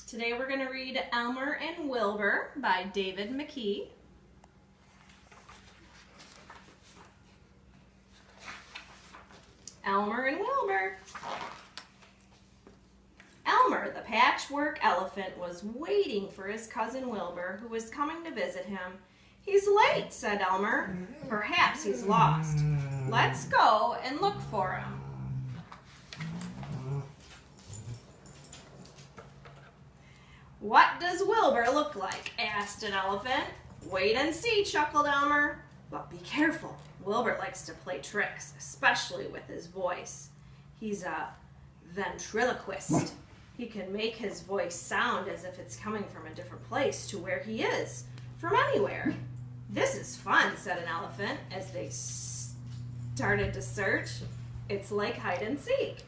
Today we're going to read Elmer and Wilber by David McKee. Elmer and Wilber. Elmer, the patchwork elephant, was waiting for his cousin Wilber, who was coming to visit him. "He's late," said Elmer. "Perhaps he's lost. Let's go and look for him." "What does Wilber look like?" asked an elephant. "Wait and see," chuckled Elmer. "But be careful. Wilber likes to play tricks, especially with his voice. He's a ventriloquist. He can make his voice sound as if it's coming from a different place to where he is, from anywhere." "This is fun," said an elephant as they started to search. "It's like hide and seek."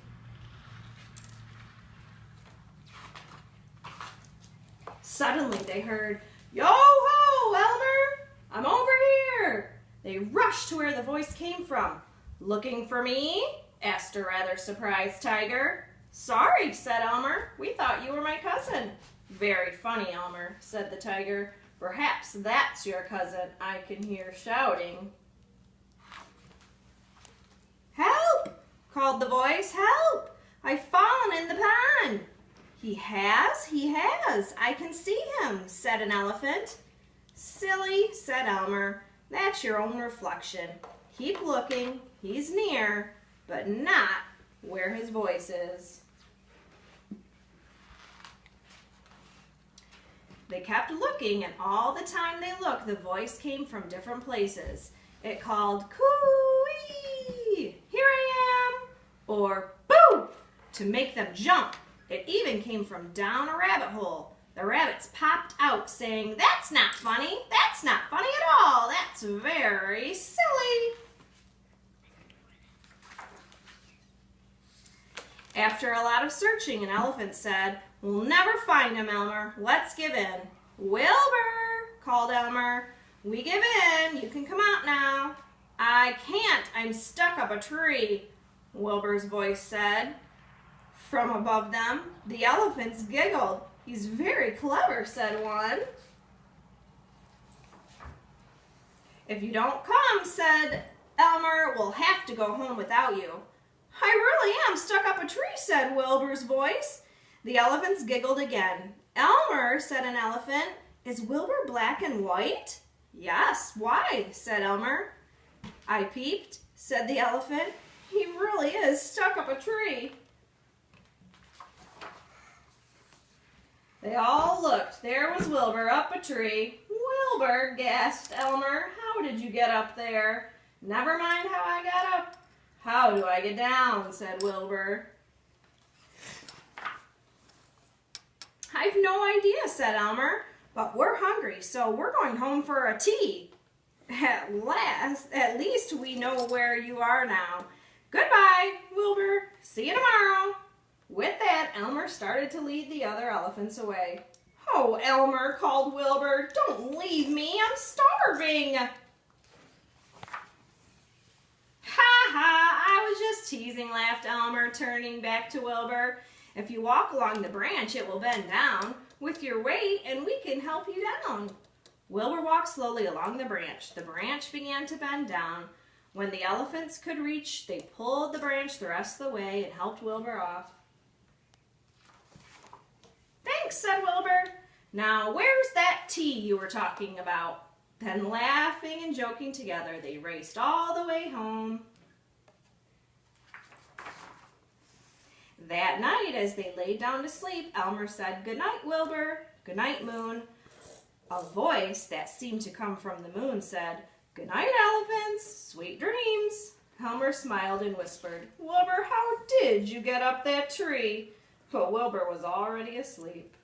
Suddenly they heard, "Yo-ho, Elmer! I'm over here!" They rushed to where the voice came from. "Looking for me?" asked a rather surprised tiger. "Sorry," said Elmer. "We thought you were my cousin." "Very funny, Elmer," said the tiger. "Perhaps that's your cousin I can hear shouting." "Help!" called the voice. "Help! I've fallen in the pond." He has, I can see him," said an elephant. "Silly," said Elmer. "That's your own reflection. Keep looking. He's near, but not where his voice is." They kept looking, and all the time they looked, the voice came from different places. It called, "Coo-ee! Here I am!" or "Boo!" to make them jump. It even came from down a rabbit hole. The rabbits popped out saying, "That's not funny. That's not funny at all. That's very silly." After a lot of searching, an elephant said, "We'll never find him, Elmer. Let's give in." "Wilber," called Elmer. "We give in. You can come out now." "I can't. I'm stuck up a tree," Wilbur's voice said. From above them, the elephants giggled. "He's very clever," said one. "If you don't come," said Elmer, "we'll have to go home without you." "I really am stuck up a tree," said Wilbur's voice. The elephants giggled again. "Elmer," said an elephant, "is Wilber black and white?" "Yes, why?" said Elmer. "I peeped," said the elephant. "He really is stuck up a tree." They all looked. There was Wilber up a tree. "Wilber," gasped Elmer, "how did you get up there?" "Never mind how I got up. How do I get down?" said Wilber. "I've no idea," said Elmer, "but we're hungry, so we're going home for a tea." At least we know where you are now. Goodbye, Wilber. See you tomorrow." With that, Elmer started to lead the other elephants away. "Oh, Elmer," called Wilber, "don't leave me. I'm starving." "Ha ha, I was just teasing," laughed Elmer, turning back to Wilber. "If you walk along the branch, it will bend down with your weight, and we can help you down." Wilber walked slowly along the branch. The branch began to bend down. When the elephants could reach, they pulled the branch the rest of the way and helped Wilber off. "Thanks," said Wilber. "Now, where's that tea you were talking about?" Then, laughing and joking together, they raced all the way home. That night, as they laid down to sleep, Elmer said, "Good night, Wilber." "Good night, Moon." A voice that seemed to come from the moon said, "Good night, elephants. Sweet dreams." Elmer smiled and whispered, "Wilber, how did you get up that tree?" But Wilber was already asleep.